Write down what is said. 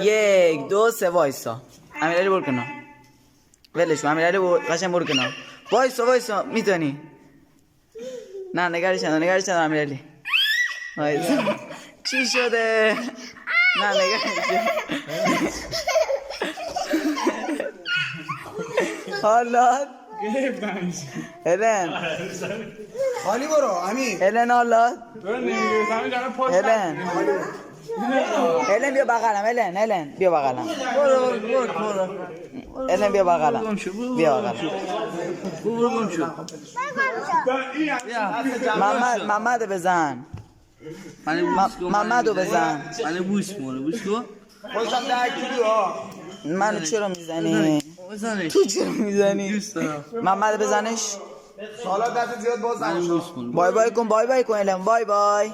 1 2 3 وایسا. امیرعلی برو کنار. ولش کن امیرعلی قشنگ برو کنار. وایسا میتونی. نه نگارش ندار امیرعلی. وایسا. چی شده؟ نه نگارش. حالا هلن خالی برو امین. هلن حالا هلن بیا بغلم هلن بیا بغلم هلن بیا بغلم محمد بزن محمدو بزن من بوس کن خودشم 10 کیلو ها. منو چرا میزنی؟ بزنش تو چرا میزنی؟ دوست دارم محمد بزنش حالا دست زیاد باز نموشم. بای بای کن هلن بای بای